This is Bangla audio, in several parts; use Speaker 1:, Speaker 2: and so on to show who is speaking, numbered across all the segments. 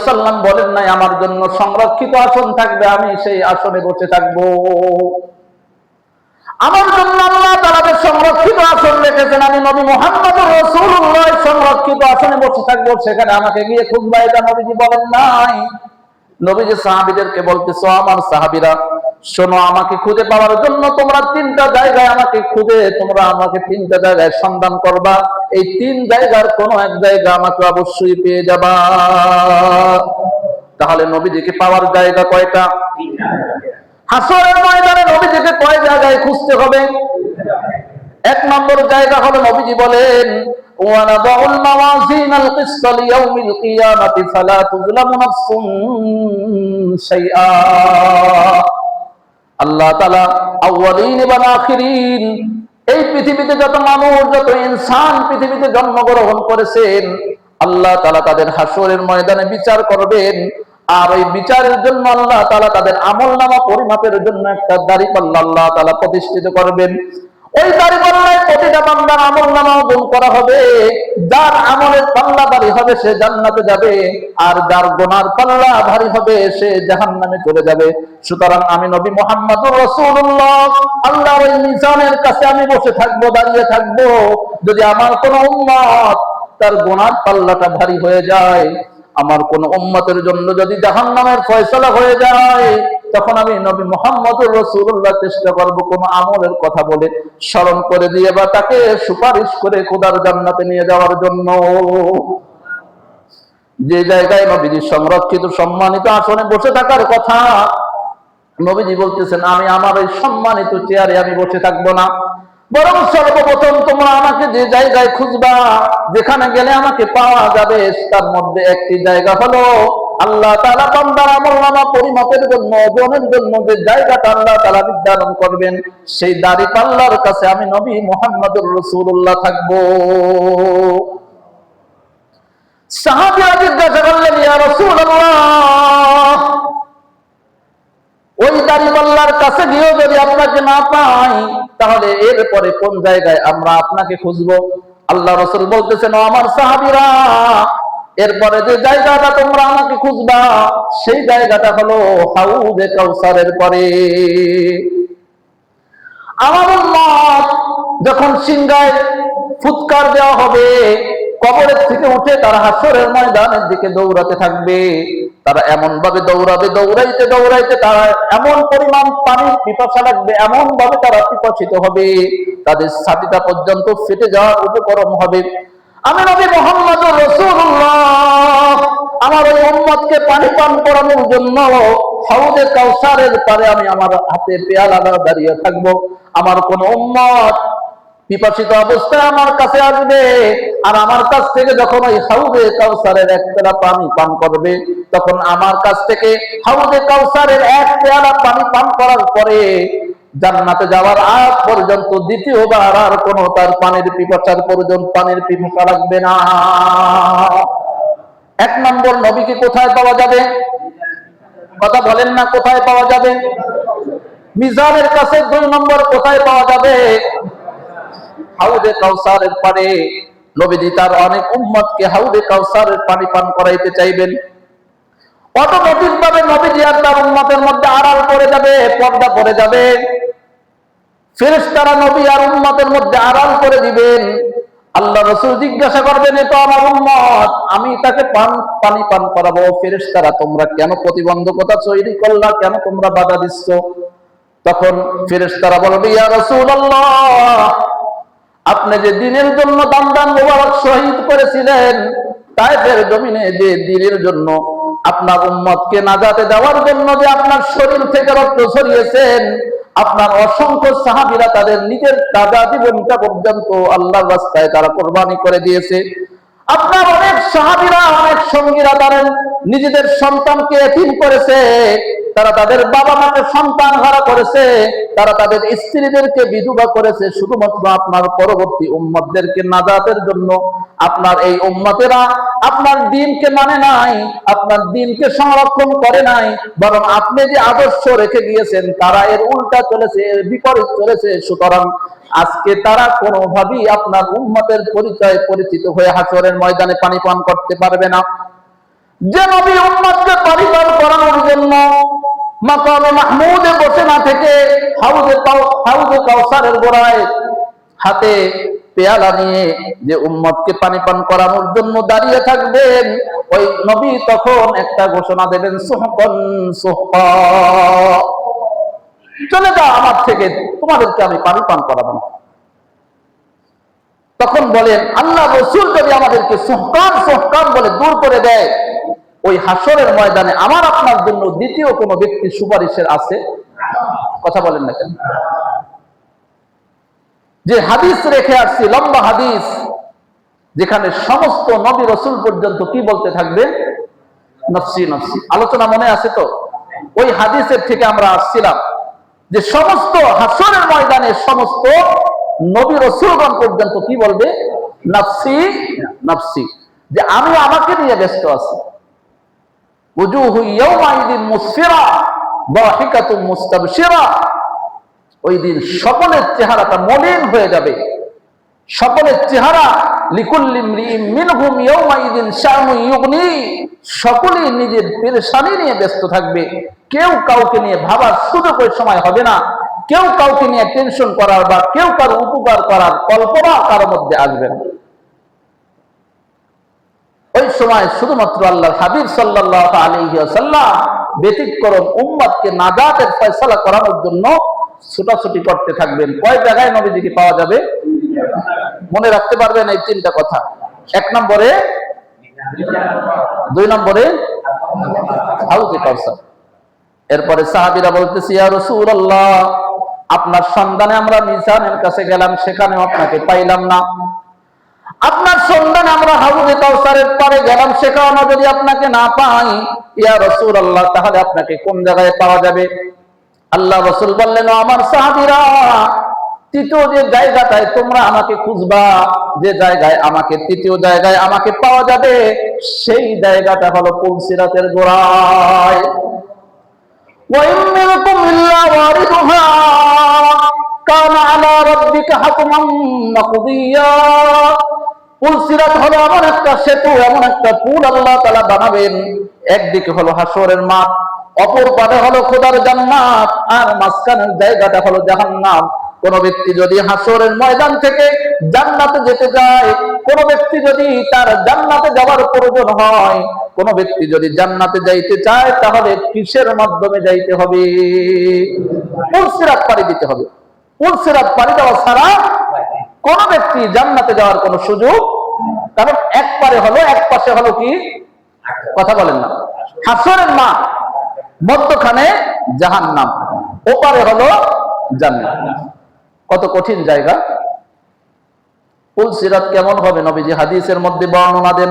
Speaker 1: সাল্লাম বলেন নাই আমার জন্য সংরক্ষিত আসন থাকবে, আমি সেই আসনে বসে থাকবো। আমার জন্য আল্লাহ তাআলা সংরক্ষিত আসন রেখেছেন, আমি নবী মুহাম্মদুর রাসূলুল্লাহ সংরক্ষিত আসনে বসে থাকবো, সেখানে আমাকে গিয়ে খুঁজবা, এটা নবীজি বলেন নাই। নবীজি সাহাবীদেরকে বলতেছো, আমার সাহাবীরা শোনো, আমাকে খুঁজে পাওয়ার জন্য তোমরা তিনটা জায়গায় আমাকে তিনটা জায়গায় সন্ধান করবা, এই তিন জায়গার কোন এক জায়গা আমাকে অবশ্যই পেয়ে যাবা। তাহলে নবীজিকে পাওয়ার জায়গা কয়টা? হাসরের ময়দানে নবীজিকে কয় জায়গায় খুঁজতে হবে? এক নম্বর জায়গা হলো নবীজি বলেন, ওয়ানাদাউল মাওয়াজিনাল কিসত লিয়াউমিল কিয়ামাতি ফালা তুযলামু নাফসুন শাইআ। আল্লাহ তাআলা আউয়ালিন ওয়া আখিরিন, এই পৃথিবীতে যত মানুষ, যত ইনসান পৃথিবীতে জন্মগ্রহণ করেছেন, আল্লাহ তাআলা তাদের হাসরের ময়দানে বিচার করবেন। আর ওই বিচারের জন্য আল্লাহ তাআলা তাদের আমলনামা পরিমাপের জন্য একটা দাঁড়িপাল্লা আল্লাহ তাআলা প্রতিষ্ঠিত করবেন। ওই দাঁড়িপাল্লায় প্রতিটা বান্দার আমলনামা ওজন করা হবে। যার আমলের পাল্লা ভারী হবে সে জান্নাতে যাবে, আর যার গুনার পাল্লা ভারী হবে সে জাহান্নামে চলে যাবে। সুতরাং আমি নবী মুহাম্মদুর রাসূলুল্লাহ আল্লাহর ওই মিজানের কাছে আমি বসে থাকবো, দাঁড়িয়ে থাকবো। যদি আমার কোন উম্মত তার গুনার পাল্লাটা ভারী হয়ে যায়, আমার কোন উম্মতের জন্য যদি জাহান্নামের ফয়সালা হয়ে যায়, তখন আমি নবী মুহাম্মদুর রাসূলুল্লাহ চেষ্টা করব কোন আমলের কথা বলে স্মরণ করে দিয়ে বা তাকে সুপারিশ করে খোদার জান্নাতে নিয়ে যাওয়ার জন্য। যে জায়গায় নবীজি সংরক্ষিত সম্মানিত আসনে বসে থাকার কথা, নবীজি বলতেছেন আমি আমার এই সম্মানিত চেয়ারে আমি বসে থাকবো না, বরং সর্বপ্রথম তোমরা আমাকে যে জায়গায় খুঁজবা, যেখানে গেলে আমাকে পাওয়া যাবে, তার মধ্যে একটি জায়গা হলো আল্লাহ তাআলা বান্দার আমলনামা পরিমাপের জন্য, ওজনের জন্য যে জায়গাটা আল্লাহ তাআলা নির্ধারণ করবেন, সেই দাঁড়িপাল্লার কাছে আমি নবী মুহাম্মদুর রাসূলুল্লাহ থাকবো। সাহাবীরা জিজ্ঞাসা করলেন, ইয়া রাসূলুল্লাহ, ওই দাঁড়িপাল্লার কাছে গিয়েও যদি আপনাকে না পাই, তাহলে এরপরে কোন জায়গায় আমরা আপনাকে খুঁজবো? আল্লাহ রাসূল বলতেছেন, ও আমার সাহাবীরা, এরপরে যে জায়গাটা তোমরা আমাকে খুঁজবা, সেই জায়গাটা হলো হাউজে কাউসারের পরে। আমার উম্মত যখন সিংহায় ফুৎকার দেওয়া হবে, কবরের থেকে উঠে তারা হাসরের ময়দানের দিকে দৌড়াতে থাকবে। তারা এমন ভাবে দৌড়াবে, দৌড়াইতে দৌড়াইতে তারা এমন পরিমাণ পানির পিপাসা লাগবে, এমন ভাবে তারা পিপাসিত হবে, তাদের ছাতিটা পর্যন্ত ফেটে যাওয়ার উপক্রম হবে। আমি নবী মুহাম্মদুর রাসূলুল্লাহ আমার ওই উম্মতকে পানি পান করানোর জন্য হাউজে কাউসারের পারে আমি আমার হাতে পেয়ালা দাঁড়িয়ে থাকবো। আমার কোন উম্মত পিপাসিত অবস্থায় আমার কাছে আসবে, আর আমার কাছ থেকে যখন ওই হাউজে কাউসারের এক পেয়ালা পানি পান করবে, তখন আমার কাছ থেকে হাউজে কাউসারের এক পেয়ালা পানি পান করার পরে জান্নাতে যাওয়ার আগ পর্যন্ত দ্বিতীয়বার আর কোন তার পানির পিপাসা লাগবে না। এক নম্বর নবীকে কোথায় পাওয়া যাবে? কথা বলেন না, কোথায় পাওয়া যাবে? মিজানের কাছে। দুই নম্বর কোথায় পাওয়া যাবে? হাউজে কাউসারের পারে। নবীজি তার অনেক উম্মতকে হাউজে কাউসারের পানি পান করাইতে চাইবেন। অটোমেটিক ভাবে নবীজি আর তার উম্মতের মধ্যে আড়াল পড়ে যাবে, পর্দা পড়ে যাবে। ফেরেশতারা নবী আর উম্মতের মধ্যে আড়াল করে দিবেন। আল্লাহ রাসূল জিজ্ঞাসা করবেন, এ তো আমার উম্মত, আমি তাকে পানি পান করাবো, ফেরেশতারা তোমরা কেন প্রতিবন্ধকতা তৈরি করলা, কেন তোমরা বাধা দিচ্ছ? তখন ফেরেশতারা বলবে, ইয়া রাসূলুল্লাহ, আপনি যে দ্বীনের জন্য দান মোবারক শহীদ করেছিলেন, তায়েফের জমিনে যে দ্বীনের জন্য আপনার উম্মতকে নাজাতে দেওয়ার জন্য যে আপনার শরীর থেকে রক্ত ছড়িয়েছেন, আপনার অসংখ্য সাহাবীরা তাদের নিজের তাজা জীবনটা পর্যন্ত আল্লাহর রাস্তায় তারা কোরবানি করে দিয়েছে। আপনার অনেক সাহাবীরা, অনেক সঙ্গীরা তারা নিজেদের সন্তানকে এতিম করেছে, তারা তাদের বাবা মাকে সন্তান হারা করেছে, তারা তাদের স্ত্রীদেরকে বিধবা করেছে, শুধুমাত্র আপনার পরবর্তী উম্মতদেরকে নাজাতের জন্য। আপনার এই উম্মতেরা আপনার দ্বীনকে মানে নাই, আপনার দ্বীনকে সংরক্ষণ করে নাই, বরং আপনি যে আদর্শ রেখে গিয়েছেন তারা এর উল্টা চলেছে, এর বিপরীত চলেছে। সুতরাং আজকে তারা কোনোভাবেই আপনার উম্মতের পরিচয় পরিচিত হয়ে হাসরের ময়দানে পানি পান করতে পারবে না। যে নবী উম্মতকে পরিবার করানোর জন্য মাকামে মাহমুদে বসে না থেকে হাউজে কাউসারের গোড়ায় হাতে পেয়ালা নিয়ে যে উম্মতকে পানি পান করানোর জন্য দাঁড়িয়ে থাকবেন, ওই নবী তখন একটা ঘোষণা দেবেন, সুহকান সুহকা, চলে যাও আমার থেকে, তোমাদেরকে আমি পানি পান করাবো না। তখন বলেন আল্লাহ রাসূল যদি আমাদেরকে সুহকান সুহকান বলে দূর করে দেয়, ওই হাসরের ময়দানে আমার আপনার জন্য দ্বিতীয় কোনো ব্যক্তি সুপারিশের আছে? কথা বলেন না কেন? যে হাদিস রেখে আসছি, লম্বা হাদিস, যেখানে সমস্ত নবী রাসূল পর্যন্ত কি বলতে থাকবে? নফসি নফসি। আলোচনা মনে আছে তো? ওই হাদিসের থেকে আমরা আসছিলাম যে সমস্ত হাসরের ময়দানে সমস্ত নবী রাসূলগণ পর্যন্ত কি বলবে? নফসি নফসি, যে আমি আমাকে নিয়ে ব্যস্ত আছি। উজুহু ইয়াওমাইদিন মুসফিরা দাহিকাতুন মুস্তাবশিরা, ওই দিন সকলের চেহারাটা মলিন হয়ে যাবে, সকলের চেহারা লিকুল্লি ইমরিইন মিনহুম ইয়াওমাইদিন শানু ইউগনি, সকলেই নিজের পেরেশানি নিয়ে ব্যস্ত থাকবে, কেউ কাউকে নিয়ে ভাবার সুযোগ ওই সময় হবে না, কেউ কাউকে নিয়ে টেনশন করার বা কেউ কারো উপকার করার কল্পনা কারো মধ্যে আসবে না। ওই সময় শুধুমাত্র আল্লাহর হাবিব সাল্লাল্লাহু আলাইহি ওয়াসাল্লাম ব্যতিক্রম উম্মতকে নাজাতের ফয়সালা করানোর জন্য ছুটাছুটি করতে থাকবেন। কয় জায়গায় নবীজিকে পাওয়া যাবে? মনে রাখতে পারবেন এই তিনটা কথা। 1 নম্বরে, 2 নম্বরে হাউজে কাউসার। এরপরে সাহাবীরা বলতেছে, ইয়া রাসূলুল্লাহ, আপনার সন্ধানে আমরা মিজানের কাছে গেলাম, সেখানেও আপনাকে পাইলাম না। আপনার সন্ধানে আমরা হাউজে কাউসারের পারে গেলাম, সেখানেও যদি আপনাকে না পাই, ইয়া রাসূলুল্লাহ, তাহলে আপনাকে কোন জায়গায় পাওয়া যাবে? আল্লাহ রাসূল বললেন, আমার সাহাবীরা, তৃতীয় যে জায়গাটায় তোমরা আমাকে খুঁজবা, যে জায়গায় আমাকে, তৃতীয় জায়গায় আমাকে পাওয়া যাবে, সেই জায়গাটা হলো পুলসিরাতের গোড়ায়। ওয়া ইন মিনকুম ইল্লা ওয়ারিদুহা কানা আলা রাব্বিকা হাকমান মাকদিয়া। পুলসিরাত হলো এমন একটা সেতু, এমন একটা পুল আল্লাহ তাআলা বানাবেন, একদিকে হলো হাসরের মাঠ, অপর পারে হলো খোদার জান্নাত, আর মাঝখানের জায়গাটা হলো জাহান্নাম। কোন ব্যক্তি যদি হাসরের ময়দান থেকে জান্নাতে যেতে যায়, কোন ব্যক্তি যদি তার জান্নাতে যাওয়ার প্রয়োজন হয়, কোন ব্যক্তি যদি জান্নাতে যাইতে চায়, তাহলে কিসের মাধ্যমে যাইতে হবে? পুলসিরাত পাড়ি দিতে হবে। পুলসিরাত পাড়ি দেওয়া ছাড়া কোন ব্যক্তি জান্নাতে যাওয়ার কোন সুযোগ, কারণ এক পারে হলো, এক পাশে হলো কি? কথা বলেন না, হাসরের মাঠ, মধ্যখানে জাহান্নাম, ওপারে হলো জান্নাত। কত কঠিন জায়গা! পুলসিরাত কেমন হবে? নবীজি হাদিসের মধ্যে বর্ণনা দেন।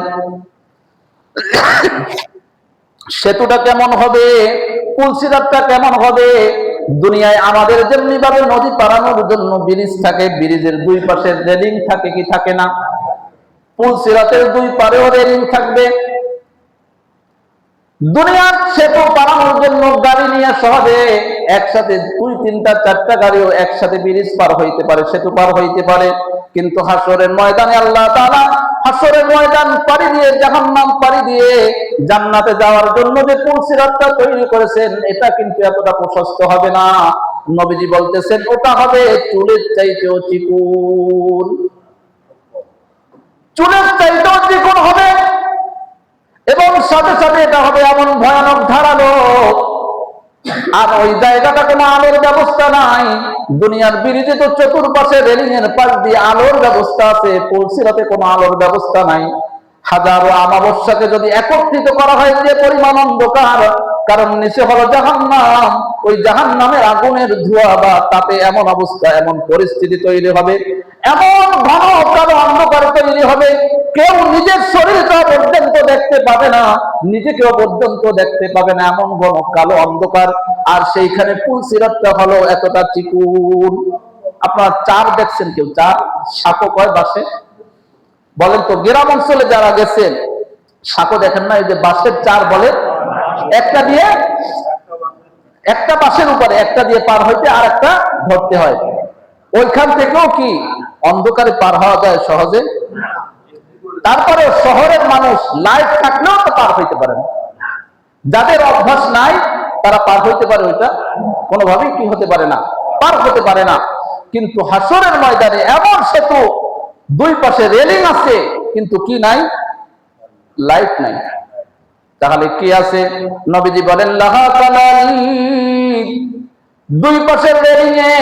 Speaker 1: সেতুটা কেমন হবে? পুলসিরাতটা কেমন হবে? দুনিয়ায় আমাদের যেমনি ভাবে নদী পারানোর জন্য ব্রিজ থাকে, ব্রিজের 2 পাশে রেলিং থাকে কি থাকে না? পুলসিরাতের 2 পারেও রেলিং থাকবে। দুনিয়ার সেতু পারানোর জন্য গাড়ি নিয়ে সহজে একসাথে 2, 3, 4টা গাড়িও একসাথে ব্রিজ পার হইতে পারে, সেতু পার হইতে পারে। কিন্তু হাসরের ময়দানে আল্লাহ তাআলা হাসরের ময়দান পাড়ি দিয়ে, জাহান্নাম পাড়ি দিয়ে জান্নাতে যাওয়ার জন্য যে পুলসিরাতটা তৈরি করেছেন, এটা কিন্তু এতটা প্রশস্ত হবে না। নবীজি বলতেছেন ওটা হবে চুলের চাইতেও চিকন, চুলের চাইতেও চিকন হবে, এবং সাথে সাথে এটা হবে এমন ভয়ানক ধারালো। আর ওই জায়গাটা কোনো আলোর ব্যবস্থা নাই। দুনিয়ার ব্রিজে তো চতুর্পাশে রেলিং এর পাশ দিয়ে আলোর ব্যবস্থা আছে, পুলসিরাতে কোনো আলোর ব্যবস্থা নাই। হাজারো আমাবস্যাকে যদি একত্রিত করা হয়, যে পরিমাণ অন্ধকার, কারণ নিচে হলো জাহান্নাম, ওই জাহান্নামের আগুনের ধোঁয়া বা তাপে এমন অবস্থা, এমন পরিস্থিতি তৈরি হবে, এমন ঘন কালো অন্ধকার তৈরি হবে, কেউ নিজের শরীরটা পর্যন্ত দেখতে পাবে না, নিজেকেও পর্যন্ত দেখতে পাবে না, এমন ঘন কালো অন্ধকার। আর সেইখানে পুলসিরাতটা হলো এতটা চিকুন। আপনারা চার দেখছেন? কেউ চার? সাঁকো কয় বাসে? বলেন তো, গ্রাম অঞ্চলে যারা গেছেন, সাঁকো দেখেন না? এই যে বাঁশের চার বলে, একটা দিয়ে, একটা বাঁশের উপরে একটা দিয়ে পার হইতে আর একটা ধরতে হয়। ওইখান থেকেও কি অন্ধকারে পার হওয়া যায় সহজে? তারপরে শহরের মানুষ লাইট থাকলেও তো পার হইতে পারে না। যাদের অভ্যাস নাই তারা পার হইতে পারে, ওইটা কোনোভাবেই কি হতে পারে না, পার হতে পারে না। কিন্তু হাসরের ময়দানে এমন সেতু, দুই পাশে রেলিং আছে কিন্তু কি নাই, লাইট নাই। তাহলে কি আছে? নবীজি বলেন লাহা তালালিক, দুই পাশের রেলিং এ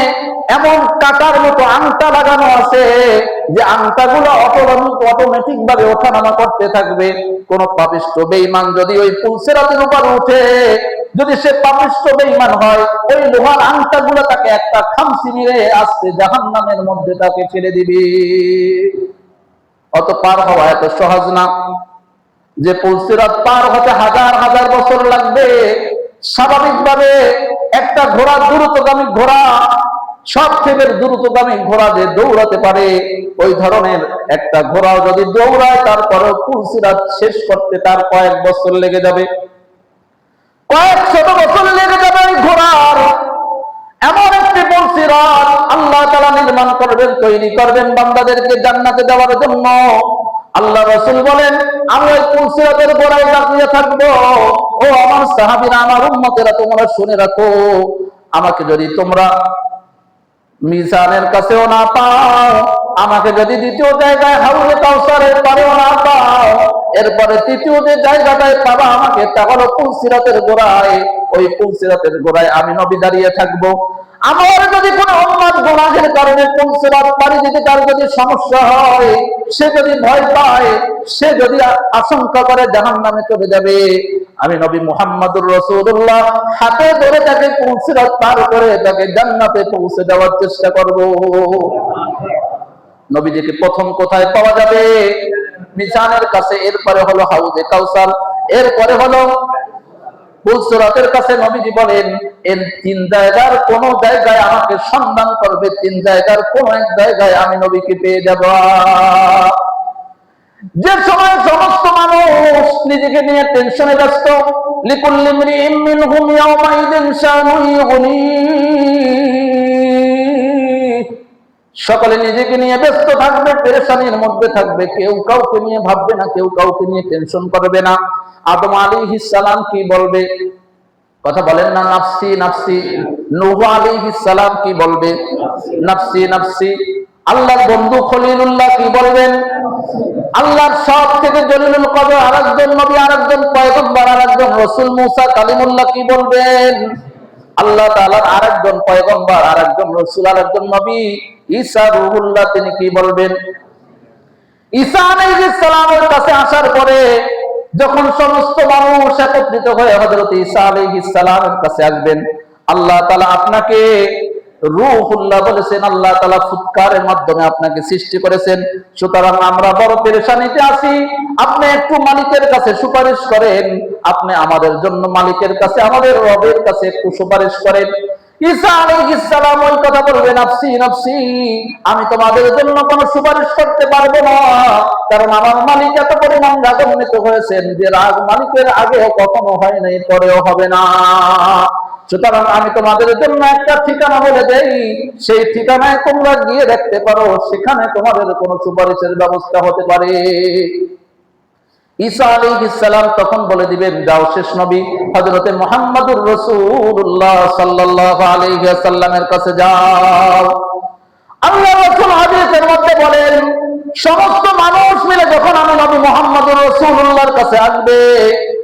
Speaker 1: এমন কাটার মতো আংটা লাগানো আছে যে আংটাগুলো অটোমেটিক ভাবে ওঠানামা করতে থাকবে। কোন পাপিষ্ঠ বেঈমান যদি ওই পুলসিরাতের উপর উঠে, যদি সে পাপিষ্ঠ বেঈমান হয়, ওই লোহার আংটাগুলো তাকে একটা খামচি মেরে আস্তে জাহান্নামের মধ্যে তাকে ফেলে দিবে। অত পার হওয়া এত সহজ না। যে পুলসিরাত পার হতে হাজার হাজার বছর লাগবে, স্বাভাবিকভাবে একটা ঘোড়া, দ্রুতগামী ঘোড়া, সব থেকে দ্রুতগামী ঘোড়া যে দৌড়াতে পারে, ওই ধরনের একটা ঘোড়াও যদি দৌড়ায়, তারপরেও পুলসিরাত শেষ করতে তার কয়েক বছর লেগে যাবে, কয়েক শত বছর লেগে যাবে। ওই ঘোড়ার এমন একটি পুলসিরাত আল্লাহ তাআলা নির্মাণ করবেন, তৈরি করবেন বান্দাদেরকে জান্নাতে দেওয়ার জন্য। আল্লাহ রাসূল বলেন, আমি ওই পুলসিরাতের গোড়ায় দাঁড়িয়ে থাকবো। ও আমার সাহাবীরা, আমার উম্মতেরা, তোমরা শুনে রাখো, আমাকে যদি তোমরা মিজানের কাছেও না পাও, আমাকে যদি দ্বিতীয় জায়গায় হাউজে কাউসারের পারেও না পাও, এরপরে তৃতীয় যে জায়গাটায় পাবা আমাকে, তা হলো পুলসিরাতের গোড়ায়। ওই পুলসিরাতের গোড়ায় আমি নবী দাঁড়িয়ে থাকবো। আমার যদি কোনো উম্মত গুনাহের কারণে পুলসিরাত পাড়ি দিতে তার যদি সমস্যা হয়, সে যদি ভয় পায়, সে যদি আশঙ্কা করে জাহান্নামে চলে যাবে, আমি নবী মুহাম্মদুর রাসূলুল্লাহ হাতে ধরে তাকে পুলসিরাত পার করে তাকে জান্নাতে পৌঁছে দেওয়ার চেষ্টা করব। নবীজিকে প্রথম কোথায় পাওয়া যাবে? মিজানের কাছে, এরপরে হলো হাউজে কাউসার, এরপরে হলো পুলসিরাতের কাছে। নবীজি বলেন, এই তিন জায়গার কোন জায়গায় আমাকে সন্ধান করবে, তিন জায়গার কোন এক জায়গায় আমি নবীকে পেয়ে যাব। যে সময় সমস্ত মানুষ নিজেকে নিয়ে টেনশনে ব্যস্ত, লিকুল্লি ইমরিইন মিনহুম ইয়াওমাইযিন শানুন ইউগনি, সকলে নিজেকে নিয়ে ব্যস্ত থাকবে, পেরেশানির মধ্যে থাকবে, কেউ কাউকে নিয়ে ভাববে না, কেউ কাউকে নিয়ে টেনশন করবে না। আদম আলাইহিস সালাম কি বলবে? কথা বলেন না, নাফসি নাফসি। নূহ আলাইহিস সালাম কি বলবে? নাফসি নাফসি। আল্লাহর বন্ধু খলিলুল্লাহ কি বলবেন? আল্লাহর সব থেকে জলিলুল কদর আরেকজন নবী, আরেকজন পয়গম্বর, আরেকজন রাসূল মুসা কালিমুল্লাহ কি বলবেন? আল্লাহ তাআলার আরেকজন পয়গম্বর, আরেকজন রাসূল, আরেকজন নবী ঈসা রূহুল্লাহ, তিনি কি বলবেন? ঈসা আলাইহিস সালামের কাছে আসার পরে যখন সমস্ত মানুষ একত্রিত হয়ে হযরত ঈসা আলাইহিস সালামের কাছে আসবেন, আল্লাহ তাআলা আপনাকে রূহুল্লাহ বলেছেন, আল্লাহ তাআলা ফুৎকারের মাধ্যমে আপনাকে সৃষ্টি করেছেন। সুতরাং আমরা বড় পেরেশানিতে আছি, আপনি একটু মালিকের কাছে সুপারিশ করেন, আপনি আমাদের জন্য মালিকের কাছে, আমাদের রবের কাছে একটু সুপারিশ করেন। ঈসা আলাইহিস সালাম ওই কথা বলবেন, নাফসি নাফসি, আমি তোমাদের জন্য কোনো সুপারিশ করতে পারবো না, কারণ আমার মালিক এত পরিমাণ রাগান্বিত হয়েছেন যে রাগ মালিকের আগে কখনো হয় নাই, পরেও হবে না। সুতরাং আমি তোমাদের জন্য একটা ঠিকানা বলে দেই, সেই ঠিকানায় তোমরা গিয়ে দেখতে পারো, সেখানে তোমাদের কোনো সুপারিশের ব্যবস্থা হতে পারে। ঈসা আলাইহিস সালাম তখন বলে দিবেন, যাও শেষ নবী হযরতে মুহাম্মদুর রাসূলুল্লাহ সাল্লাল্লাহু আলাইহি ওয়াসাল্লামের কাছে যাও। আল্লাহ রাসূল হাদিসের মধ্যে বলেন, সমস্ত মানুষ মিলে যখন আমি নবী মুহাম্মদুর রাসূলুল্লাহর কাছে আসবে,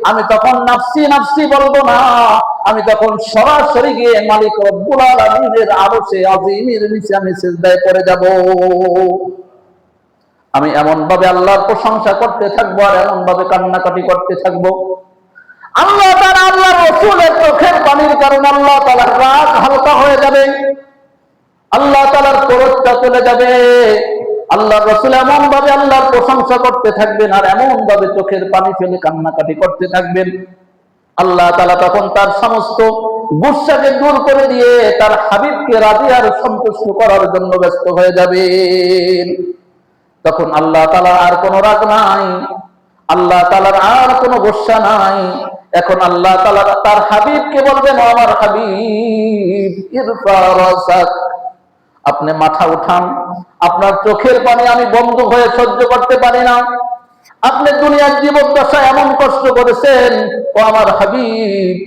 Speaker 1: আমি তখন নাফসি নাফসি বলবো না, আমি তখন সরাসরি গিয়ে মালিক রব্বুল আলামিনের আরশে আযীমের নিচে আমি সিজদায় পড়ে যাব। আমি এমন ভাবে আল্লাহর প্রশংসা করতে থাকবো আর এমন ভাবে কান্নাকাটি করতে থাকবো। আল্লাহ তাআলা, আল্লাহর রাসূলের চোখের পানির কারণে আল্লাহ তাআলার রাগ হালকা হয়ে যাবে, আল্লাহ তাআলার ক্রোধটা চলে যাবে। আল্লাহর রাসূল এমন ভাবে আল্লাহর প্রশংসা করতে থাকবেন আর এমন ভাবে চোখের পানি ফেলে কান্নাকাটি করতে থাকবেন, আল্লাহ তাআলা তখন তার সমস্ত গুসাকে দূর করে দিয়ে তার হাবিবকে রাজি আর সন্তুষ্ট করার জন্য ব্যস্ত হয়ে যাবেন। তখন আল্লাহ তাআলার আর কোনো রাগ নাই, আল্লাহ তাআলার আর কোনো গুসা নাই। এখন আল্লাহ তাআলা তার হাবিবকে বলবেন, আমার হাবিব ইরফা রাসাক, আপনি মাথা উঠান, আপনার চোখের পানি আমি বন্ধ হয়ে সহ্য করতে পারি না, আপনি দুনিয়ার জীবদ্দশায় এমন কষ্ট করেছেন, ও আমার হাবিব,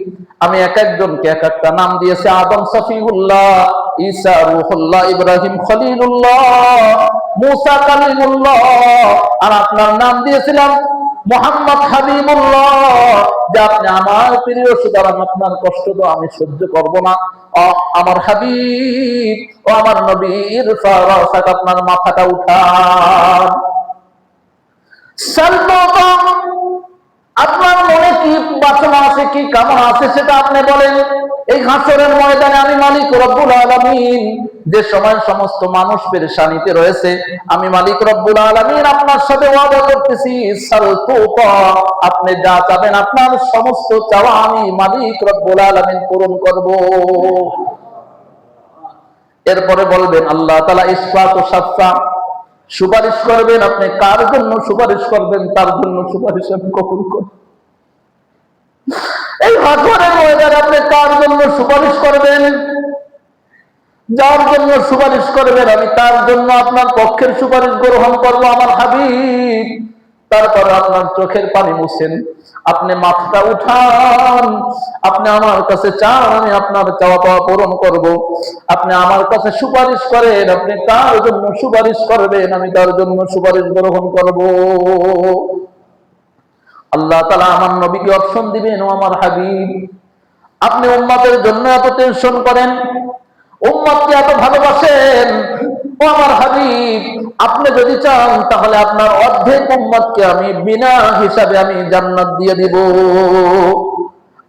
Speaker 1: আমি এক একজনকে এক একটা নাম দিয়েছি। আদম সফিউল্লাহ, ঈসা রূহুল্লাহ, ইব্রাহিম খলিলুল্লাহ, মূসা কালিমুল্লাহ, আর আপনার নাম দিয়েছিলাম মুহাম্মদ হাবিবুল্লাহ, যে আপনি আমার প্রিয়, সুতরাং আপনার কষ্ট তো আমি সহ্য করব না। আমার হাবিব, ও আমার নবী, ইরফা রাসাক, আপনার মাথাটা উঠান। সর্বপ্রথম আপনার মনে কি বাসনা আছে, কি কামনা আছে, সেটা আপনি বলেন। এই হাসরের ময়দানে আমি মালিক রব্বুল আলামিন, যে সময় সমস্ত মানুষ পেরেশানিতে রয়েছে, আমি মালিক রব্বুল আলামিন আপনার সাথে ওয়াদা করতেছি, সালতুকা, আপনি যা চাবেন আপনার সমস্ত চাওয়া আমি মালিক রব্বুল আলামিন পূরণ করব। এরপরে বলবেন আল্লাহ তাআলা ইসফাতু সাফা, সুপারিশ করবেন। আপনি কার জন্য সুপারিশ করবেন, তার জন্য সুপারিশ আমি কবুল করব। এই হাসরের ময়দানে আপনি কার জন্য সুপারিশ করবেন, যার জন্য সুপারিশ করবেন আমি তার জন্য আপনার পক্ষের সুপারিশ গ্রহণ করব আমার হাবিব। তারপরে আপনার চোখের পানি মুছেন, আপনি মাথাটা উঠান, আপনি আমার কাছে চান, আমি আপনার চাওয়া পাওয়া পূরণ করব। আপনি আমার কাছে সুপারিশ করেন, আপনি কার জন্য সুপারিশ করবেন, আমি তার জন্য সুপারিশ গ্রহণ করব। আল্লাহ তাআলা আমার নবীকে অপশন দিবেন, ও আমার হাবিব, আপনি উম্মতের জন্য এত টেনশন করেন, উম্মতকে এত ভালোবাসেন, ও আমার হাবিব, আপনি যদি চান তাহলে আপনার অর্ধেক উম্মতকে আমি বিনা হিসাবে আমি জান্নাত দিয়ে দিব।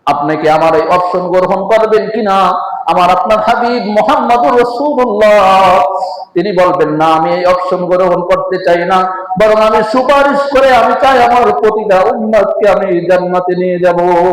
Speaker 1: আপনি কি আমার এই অপশন গ্রহণ করবেন কিনা? আমার আপনার হাবিব মুহাম্মদুর রাসূলুল্লাহ তিনি বলবেন, না, আমি এই অপশন গ্রহণ করতে চাই না, বরং আমি সুপারিশ করে আমি চাই আমার প্রতিটা উম্মতকে আমি জান্নাতে নিয়ে যাব।